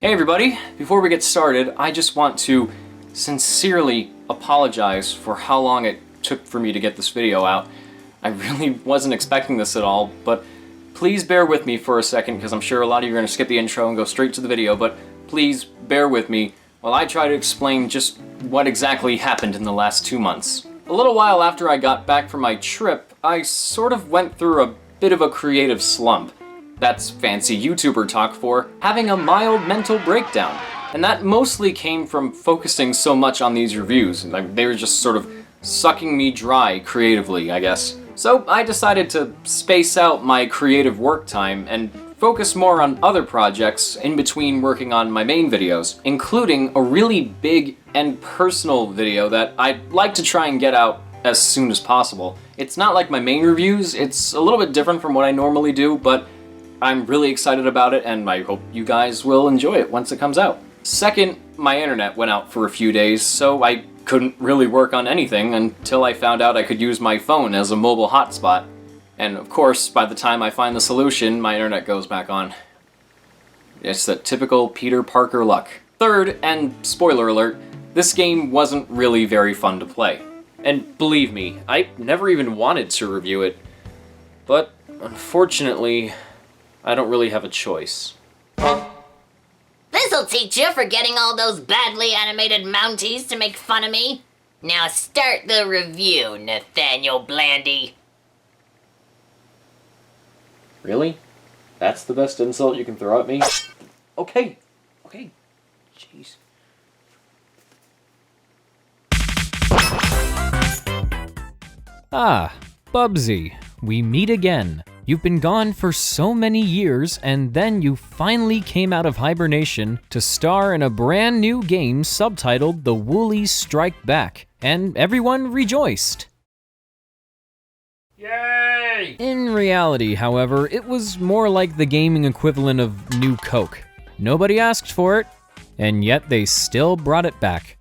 Hey everybody, before we get started, I just want to sincerely apologize for how long it took for me to get this video out. I really wasn't expecting this at all, but please bear with me for a second because I'm sure a lot of you are going to skip the intro and go straight to the video, but please bear with me while I try to explain just what exactly happened in the last 2 months. A little while after I got back from my trip, I sort of went through a bit of a creative slump. That's fancy YouTuber talk for having a mild mental breakdown. And that mostly came from focusing so much on these reviews. Like, they were just sort of sucking me dry creatively, I guess. So I decided to space out my creative work time and focus more on other projects in between working on my main videos, including a really big and personal video that I'd like to try and get out as soon as possible. It's not like my main reviews, it's a little bit different from what I normally do, but I'm really excited about it and I hope you guys will enjoy it once it comes out. Second, my internet went out for a few days, so I couldn't really work on anything until I found out I could use my phone as a mobile hotspot. And of course, by the time I find the solution, my internet goes back on. It's that typical Peter Parker luck. Third, and spoiler alert, this game wasn't really very fun to play. And believe me, I never even wanted to review it, but unfortunately, I don't really have a choice. This'll teach you for getting all those badly animated Mounties to make fun of me. Now start the review, Nathaniel Blandy. Really? That's the best insult you can throw at me? Okay. Jeez. Ah, Bubsy, we meet again. You've been gone for so many years, and then you finally came out of hibernation to star in a brand new game subtitled The Woolies Strike Back, and everyone rejoiced. Yay! In reality, however, it was more like the gaming equivalent of New Coke. Nobody asked for it, and yet they still brought it back.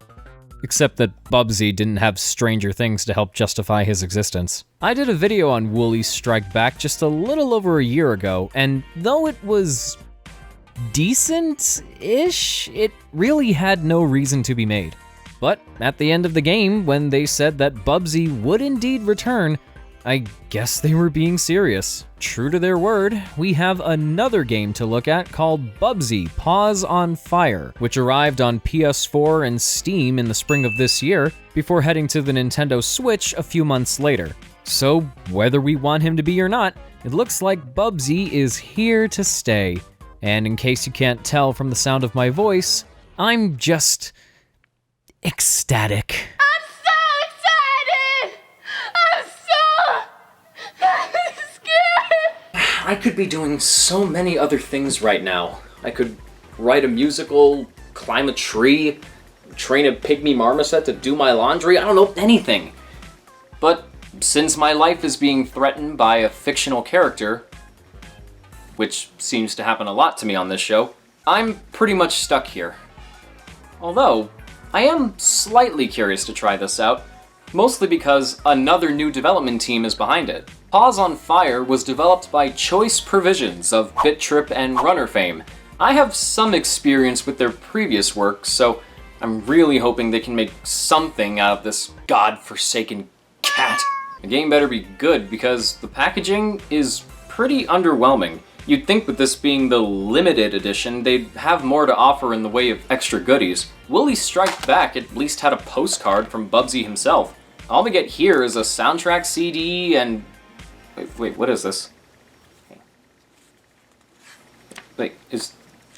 Except that Bubsy didn't have Stranger Things to help justify his existence. I did a video on Woolies Strike Back just a little over a year ago, and though it was decent-ish, it really had no reason to be made. But at the end of the game, when they said that Bubsy would indeed return, I guess they were being serious. True to their word, we have another game to look at called Bubsy, Paws on Fire, which arrived on PS4 and Steam in the spring of this year, before heading to the Nintendo Switch a few months later. So, whether we want him to be or not, it looks like Bubsy is here to stay. And in case you can't tell from the sound of my voice, I'm just ecstatic. I could be doing so many other things right now. I could write a musical, climb a tree, train a pygmy marmoset to do my laundry, I don't know, anything. But since my life is being threatened by a fictional character, which seems to happen a lot to me on this show, I'm pretty much stuck here. Although, I am slightly curious to try this out, mostly because another new development team is behind it. Paws on Fire was developed by Choice Provisions of BitTrip and Runner fame. I have some experience with their previous work, so I'm really hoping they can make something out of this godforsaken cat. The game better be good because the packaging is pretty underwhelming. You'd think with this being the limited edition, they'd have more to offer in the way of extra goodies. Woolies Strike Back at least had a postcard from Bubsy himself. All we get here is a soundtrack CD and... Wait, what is this? Wait, is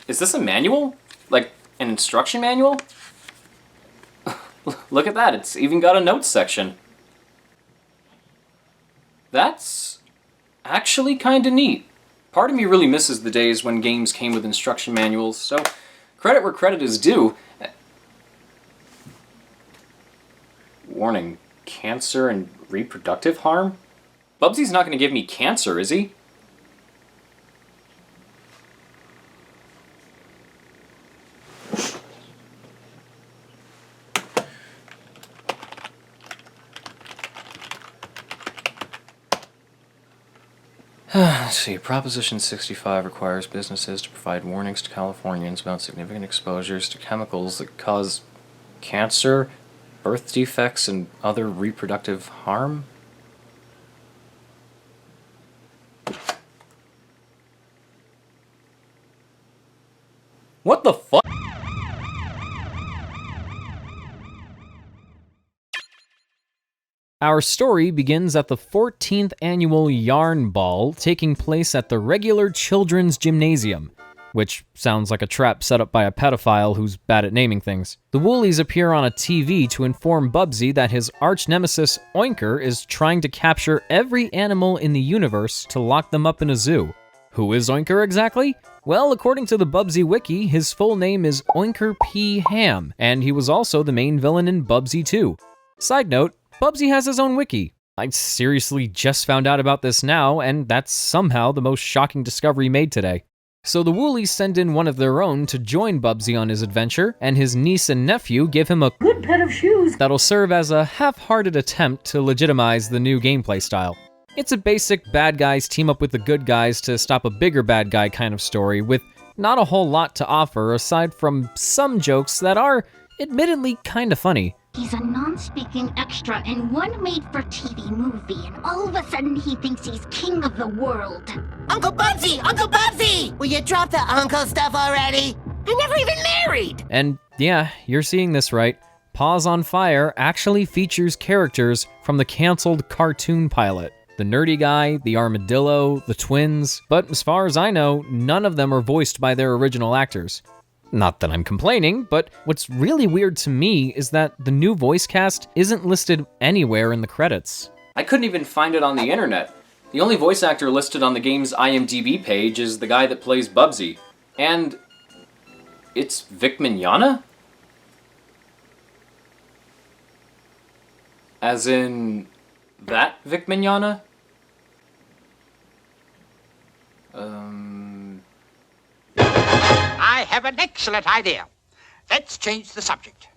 this a manual? Like, an instruction manual? Look at that, it's even got a notes section. That's actually kinda neat. Part of me really misses the days when games came with instruction manuals, so credit where credit is due. Warning, cancer and reproductive harm? Bubsy's not going to give me cancer, is he? Let's see. Proposition 65 requires businesses to provide warnings to Californians about significant exposures to chemicals that cause cancer, birth defects, and other reproductive harm. What the fuck? Our story begins at the 14th annual Yarn Ball, taking place at the regular Children's Gymnasium, which sounds like a trap set up by a pedophile who's bad at naming things. The Woolies appear on a TV to inform Bubsy that his arch-nemesis Oinker is trying to capture every animal in the universe to lock them up in a zoo. Who is Oinker exactly? Well, according to the Bubsy wiki, his full name is Oinker P. Ham, and he was also the main villain in Bubsy 2. Side note, Bubsy has his own wiki. I seriously just found out about this now, and that's somehow the most shocking discovery made today. So the Woolies send in one of their own to join Bubsy on his adventure, and his niece and nephew give him a good pair of shoes that'll serve as a half-hearted attempt to legitimize the new gameplay style. It's a basic bad guys team up with the good guys to stop a bigger bad guy kind of story, with not a whole lot to offer aside from some jokes that are admittedly kinda funny. He's a non-speaking extra in one made-for-TV movie, and all of a sudden he thinks he's king of the world. Uncle Bubsy! Uncle Bubsy! Will you drop the uncle stuff already? I'm never even married! And yeah, you're seeing this right. Paws on Fire actually features characters from the canceled cartoon pilot. The nerdy guy, the armadillo, the twins, but as far as I know, none of them are voiced by their original actors. Not that I'm complaining, but what's really weird to me is that the new voice cast isn't listed anywhere in the credits. I couldn't even find it on the internet. The only voice actor listed on the game's IMDb page is the guy that plays Bubsy. And it's Vic Mignogna? As in that Vic Mignogna? I have an excellent idea. Let's change the subject.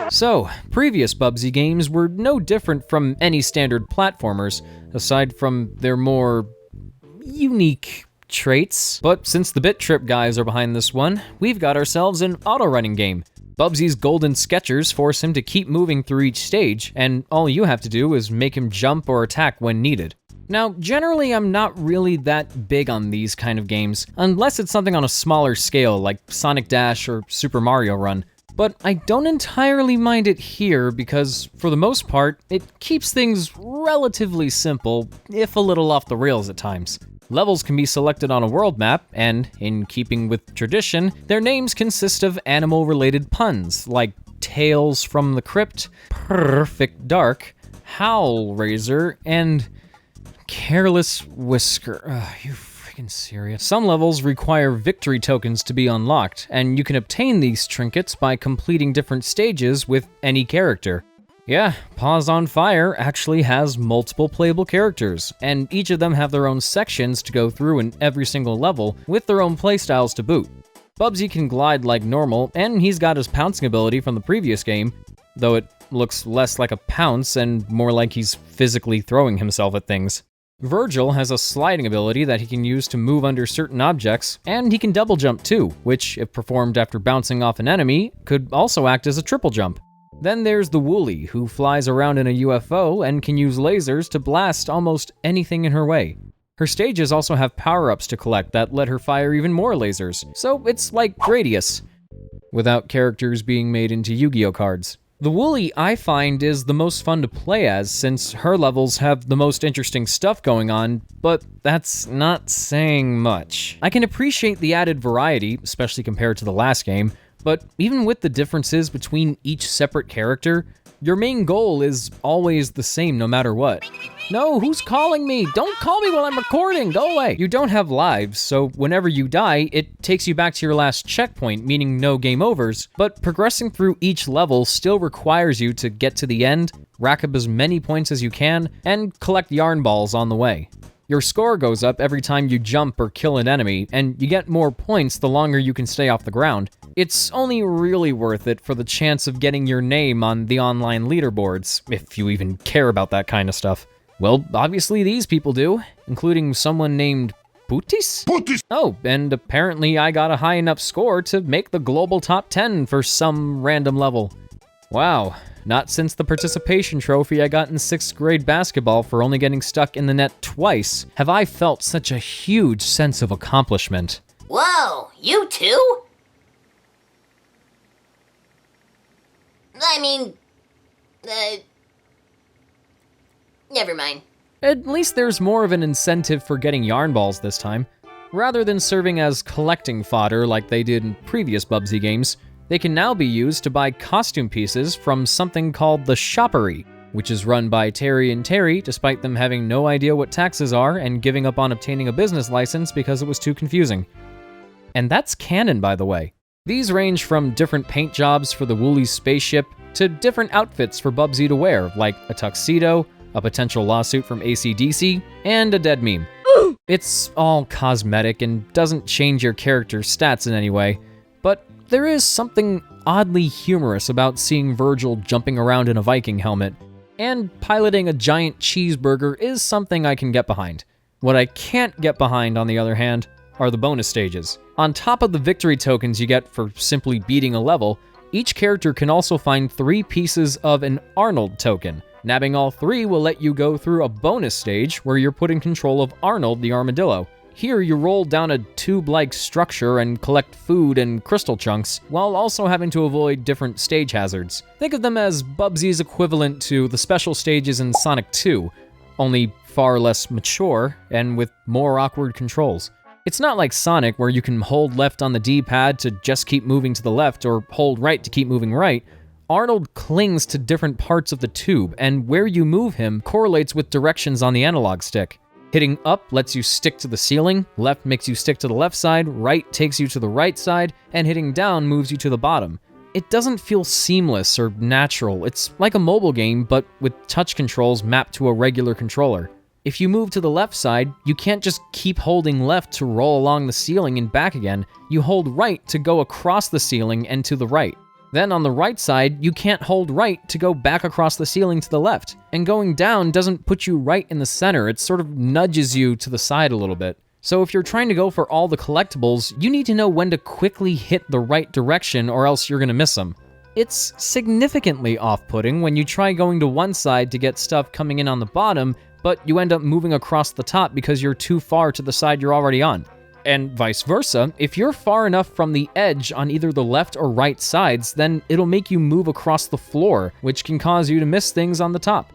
So, previous Bubsy games were no different from any standard platformers, aside from their more unique traits. But since the Bit Trip guys are behind this one, we've got ourselves an auto-running game. Bubsy's golden sketchers force him to keep moving through each stage, and all you have to do is make him jump or attack when needed. Now, generally I'm not really that big on these kind of games, unless it's something on a smaller scale like Sonic Dash or Super Mario Run. But I don't entirely mind it here because, for the most part, it keeps things relatively simple, if a little off the rails at times. Levels can be selected on a world map, and, in keeping with tradition, their names consist of animal-related puns, like Tales from the Crypt, Purrfect Dark, Howl Razor, and Careless Whisker. Are you freaking serious? Some levels require victory tokens to be unlocked, and you can obtain these trinkets by completing different stages with any character. Yeah, Paws on Fire actually has multiple playable characters, and each of them have their own sections to go through in every single level, with their own playstyles to boot. Bubsy can glide like normal, and he's got his pouncing ability from the previous game, though it looks less like a pounce and more like he's physically throwing himself at things. Virgil has a sliding ability that he can use to move under certain objects, and he can double jump too, which, if performed after bouncing off an enemy, could also act as a triple jump. Then there's the Woolie, who flies around in a UFO and can use lasers to blast almost anything in her way. Her stages also have power-ups to collect that let her fire even more lasers, so it's like Gradius, without characters being made into Yu-Gi-Oh cards. The Woolie, I find, is the most fun to play as, since her levels have the most interesting stuff going on, but that's not saying much. I can appreciate the added variety, especially compared to the last game, but even with the differences between each separate character, your main goal is always the same no matter what. No, who's calling me? Don't call me while I'm recording, go away! You don't have lives, so whenever you die, it takes you back to your last checkpoint, meaning no game overs, but progressing through each level still requires you to get to the end, rack up as many points as you can, and collect yarn balls on the way. Your score goes up every time you jump or kill an enemy, and you get more points the longer you can stay off the ground. It's only really worth it for the chance of getting your name on the online leaderboards, if you even care about that kind of stuff. Well, obviously these people do, including someone named Putis? Oh, and apparently I got a high enough score to make the global top 10 for some random level. Wow, not since the participation trophy I got in 6th grade basketball for only getting stuck in the net twice have I felt such a huge sense of accomplishment. Whoa, you too? I mean, never mind. At least there's more of an incentive for getting yarn balls this time. Rather than serving as collecting fodder like they did in previous Bubsy games, they can now be used to buy costume pieces from something called the Shoppery, which is run by Terry and Terry despite them having no idea what taxes are and giving up on obtaining a business license because it was too confusing. And that's canon, by the way. These range from different paint jobs for the Woolies spaceship to different outfits for Bubsy to wear, like a tuxedo, a potential lawsuit from AC/DC, and a dead meme. It's all cosmetic and doesn't change your character's stats in any way, but there is something oddly humorous about seeing Virgil jumping around in a Viking helmet, and piloting a giant cheeseburger is something I can get behind. What I can't get behind, on the other hand, are the bonus stages. On top of the victory tokens you get for simply beating a level, each character can also find 3 pieces of an Arnold token. Nabbing all 3 will let you go through a bonus stage where you're put in control of Arnold the armadillo. Here you roll down a tube-like structure and collect food and crystal chunks, while also having to avoid different stage hazards. Think of them as Bubsy's equivalent to the special stages in Sonic 2, only far less mature and with more awkward controls. It's not like Sonic where you can hold left on the D-pad to just keep moving to the left or hold right to keep moving right. Arnold clings to different parts of the tube, and where you move him correlates with directions on the analog stick. Hitting up lets you stick to the ceiling, left makes you stick to the left side, right takes you to the right side, and hitting down moves you to the bottom. It doesn't feel seamless or natural. It's like a mobile game, but with touch controls mapped to a regular controller. If you move to the left side, you can't just keep holding left to roll along the ceiling and back again. You hold right to go across the ceiling and to the right. Then on the right side, you can't hold right to go back across the ceiling to the left. And going down doesn't put you right in the center, it sort of nudges you to the side a little bit. So if you're trying to go for all the collectibles, you need to know when to quickly hit the right direction or else you're gonna miss them. It's significantly off-putting when you try going to one side to get stuff coming in on the bottom, but you end up moving across the top because you're too far to the side you're already on. And vice versa, if you're far enough from the edge on either the left or right sides, then it'll make you move across the floor, which can cause you to miss things on the top.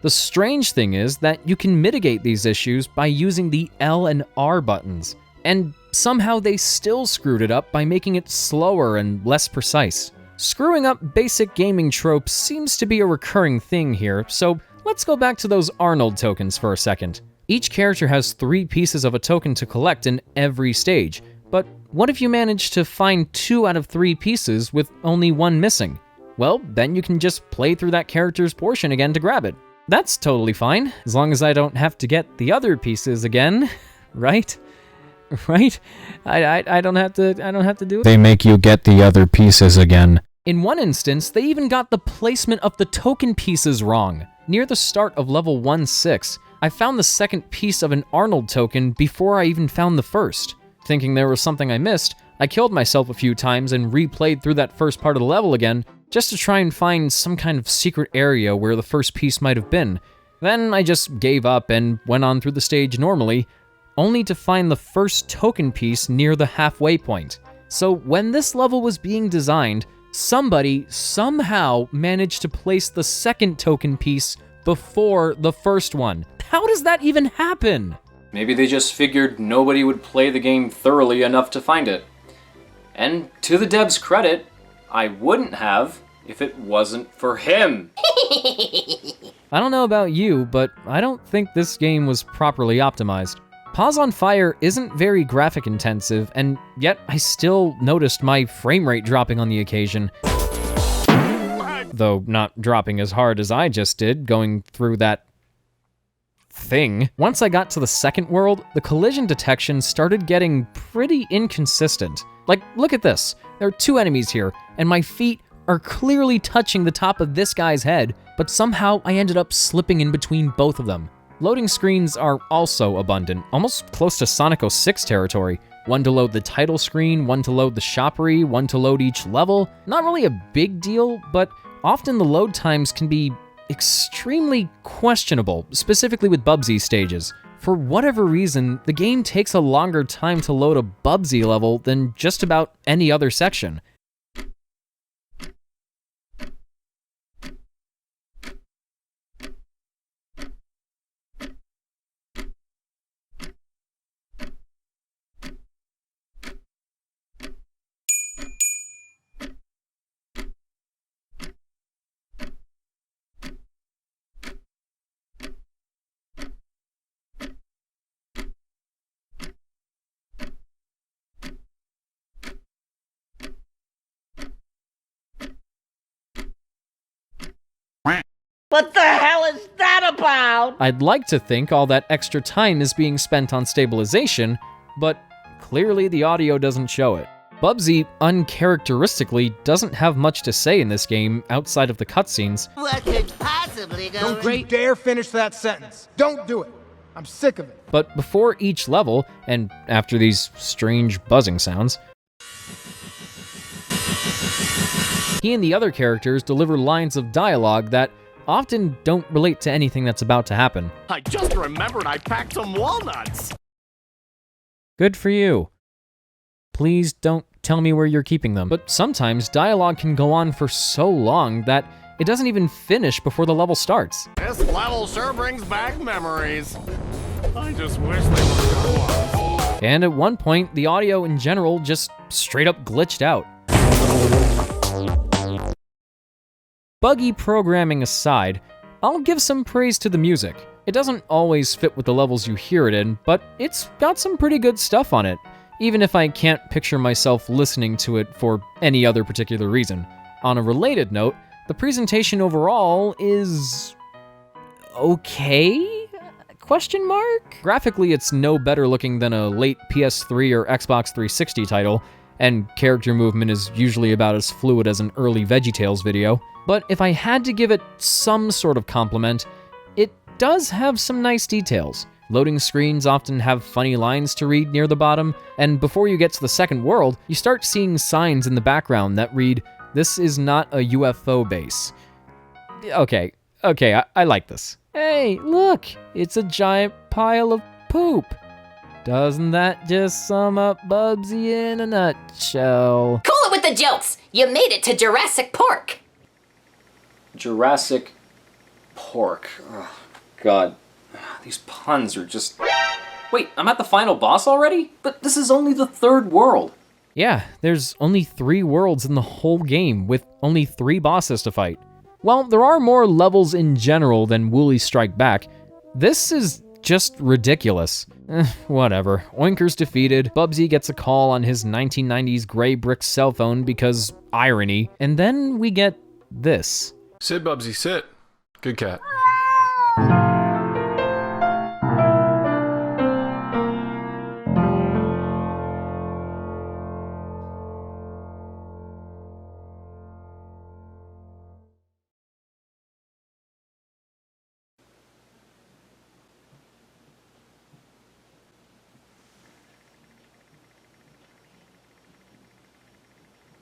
The strange thing is that you can mitigate these issues by using the L and R buttons, and somehow they still screwed it up by making it slower and less precise. Screwing up basic gaming tropes seems to be a recurring thing here, so let's go back to those Arnold tokens for a second. Each character has 3 pieces of a token to collect in every stage, but what if you manage to find 2 out of 3 pieces with only 1 missing? Well, then you can just play through that character's portion again to grab it. That's totally fine, as long as I don't have to get the other pieces again, right? Right? I don't have to do it. They make you get the other pieces again. In one instance, they even got the placement of the token pieces wrong. Near the start of level 1-6, I found the second piece of an Arnold token before I even found the first. Thinking there was something I missed, I killed myself a few times and replayed through that first part of the level again, just to try and find some kind of secret area where the first piece might have been. Then I just gave up and went on through the stage normally, only to find the first token piece near the halfway point. So when this level was being designed, somebody somehow managed to place the second token piece before the first one. How does that even happen? Maybe they just figured nobody would play the game thoroughly enough to find it. And to the dev's credit, I wouldn't have if it wasn't for him. I don't know about you, but I don't think this game was properly optimized. Paws on Fire isn't very graphic intensive, and yet I still noticed my frame rate dropping on the occasion. Though not dropping as hard as I just did, going through that thing. Once I got to the second world, the collision detection started getting pretty inconsistent. Like, look at this. There are 2 enemies here, and my feet are clearly touching the top of this guy's head, but somehow I ended up slipping in between both of them. Loading screens are also abundant, almost close to Sonic 06 territory. One to load the title screen, one to load the shoppery, one to load each level. Not really a big deal, but often the load times can be extremely questionable, specifically with Bubsy stages. For whatever reason, the game takes a longer time to load a Bubsy level than just about any other section. What the hell is that about? I'd like to think all that extra time is being spent on stabilization, but clearly the audio doesn't show it. Bubsy, uncharacteristically, doesn't have much to say in this game outside of the cutscenes. What could possibly go Don't you dare finish that sentence. Don't do it. I'm sick of it. But before each level, and after these strange buzzing sounds, he and the other characters deliver lines of dialogue that often don't relate to anything that's about to happen. I just remembered I packed some walnuts! Good for you. Please don't tell me where you're keeping them. But sometimes dialogue can go on for so long that it doesn't even finish before the level starts. This level sure brings back memories. I just wish they were go-ons. And at one point, the audio in general just straight up glitched out. Buggy programming aside, I'll give some praise to the music. It doesn't always fit with the levels you hear it in, but it's got some pretty good stuff on it, even if I can't picture myself listening to it for any other particular reason. On a related note, the presentation overall is okay? Question mark? Graphically, it's no better looking than a late PS3 or Xbox 360 title, and character movement is usually about as fluid as an early VeggieTales video. But if I had to give it some sort of compliment, it does have some nice details. Loading screens often have funny lines to read near the bottom, and before you get to the second world, you start seeing signs in the background that read, "This is not a UFO base." Okay, I like this. Hey, look, it's a giant pile of poop. Doesn't that just sum up Bubsy in a nutshell? Cool it with the jokes! You made it to Jurassic Pork! Jurassic Pork. Oh, God. These puns are just... Wait, I'm at the final boss already? But this is only the third world. Yeah, there's only 3 worlds in the whole game, with only 3 bosses to fight. While there are more levels in general than Woolies Strike Back, this is just ridiculous. Whatever. Oinker's defeated, Bubsy gets a call on his 1990s gray brick cell phone because irony, and then we get this. Sit, Bubsy, sit. Good cat.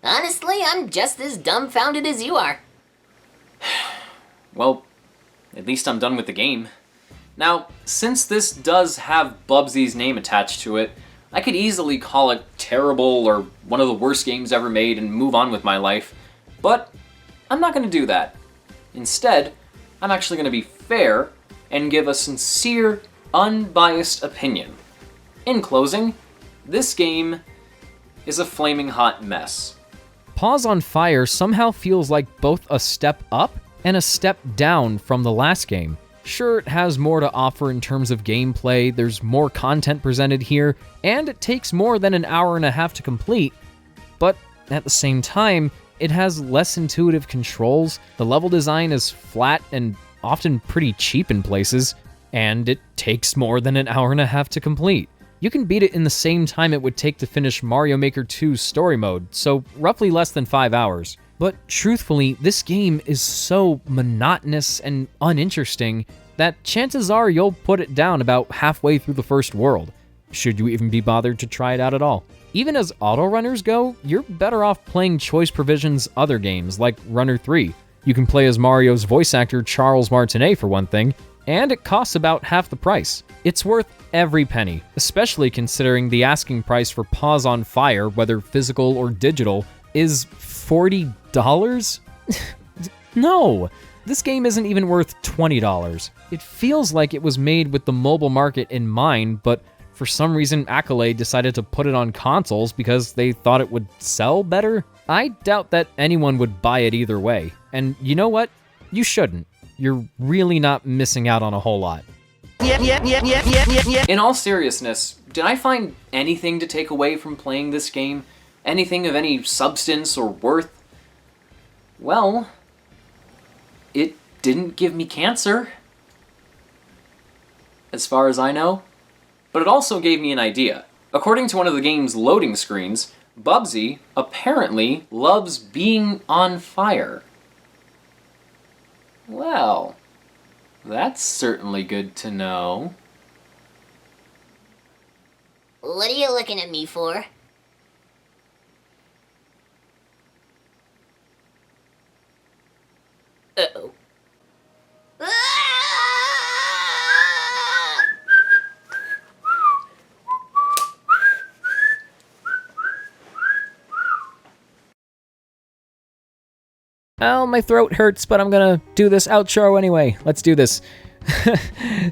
Honestly, I'm just as dumbfounded as you are. Well, at least I'm done with the game. Now, since this does have Bubsy's name attached to it, I could easily call it terrible or one of the worst games ever made and move on with my life, but I'm not going to do that. Instead, I'm actually going to be fair and give a sincere, unbiased opinion. In closing, this game is a flaming hot mess. Paws on Fire somehow feels like both a step up and a step down from the last game. Sure, it has more to offer in terms of gameplay, there's more content presented here, and it takes more than an hour and a half to complete, but at the same time, it has less intuitive controls, the level design is flat and often pretty cheap in places, and it takes more than an hour and a half to complete. You can beat it in the same time it would take to finish Mario Maker 2's story mode, so roughly less than 5 hours. But truthfully, this game is so monotonous and uninteresting, that chances are you'll put it down about halfway through the first world, should you even be bothered to try it out at all. Even as autorunners go, you're better off playing Choice Provision's other games, like Runner 3. You can play as Mario's voice actor Charles Martinet for one thing, and it costs about half the price. It's worth every penny, especially considering the asking price for Paws on Fire, whether physical or digital, is $40? No! This game isn't even worth $20. It feels like it was made with the mobile market in mind, but for some reason Accolade decided to put it on consoles because they thought it would sell better. I doubt that anyone would buy it either way. And you know what? You shouldn't. You're really not missing out on a whole lot. In all seriousness, did I find anything to take away from playing this game? Anything of any substance or worth? Well, it didn't give me cancer, as far as I know. But it also gave me an idea. According to one of the game's loading screens, Bubsy apparently loves being on fire. Well, that's certainly good to know. What are you looking at me for? Uh-oh. Oh, my throat hurts, but I'm gonna do this outro anyway. Let's do this.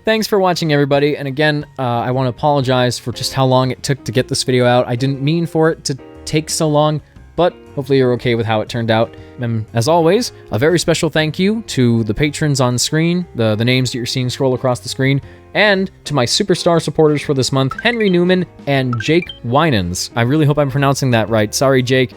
Thanks for watching, everybody. And again, I want to apologize for just how long it took to get this video out. I didn't mean for it to take so long, but hopefully you're okay with how it turned out. And as always, a very special thank you to the patrons on screen, the names that you're seeing scroll across the screen, and to my superstar supporters for this month, Henry Newman and Jake Winans. I really hope I'm pronouncing that right. Sorry, Jake.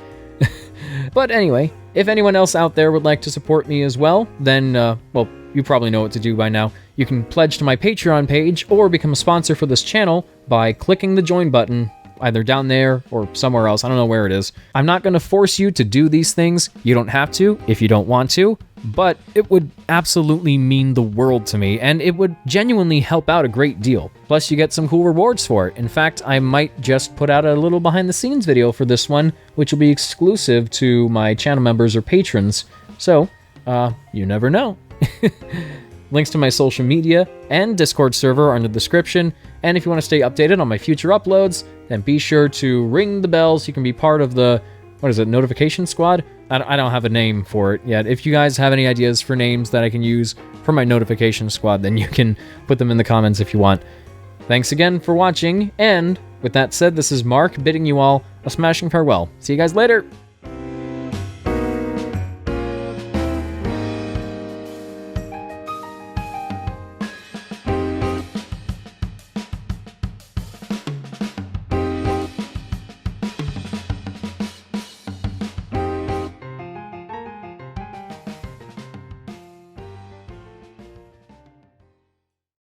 But anyway, if anyone else out there would like to support me as well, then, well, you probably know what to do by now. You can pledge to my Patreon page or become a sponsor for this channel by clicking the join button, either down there or somewhere else. I don't know where it is. I'm not going to force you to do these things. You don't have to if you don't want to, but it would absolutely mean the world to me, and it would genuinely help out a great deal. Plus, you get some cool rewards for it. In fact, I might just put out a little behind-the-scenes video for this one, which will be exclusive to my channel members or patrons. So, you never know. Links to my social media and Discord server are in the description, and if you want to stay updated on my future uploads, then be sure to ring the bell so you can be part of the, what is it, notification squad? I don't have a name for it yet. If you guys have any ideas for names that I can use for my notification squad, then you can put them in the comments if you want. Thanks again for watching, and with that said, this is Mark bidding you all a smashing farewell. See you guys later!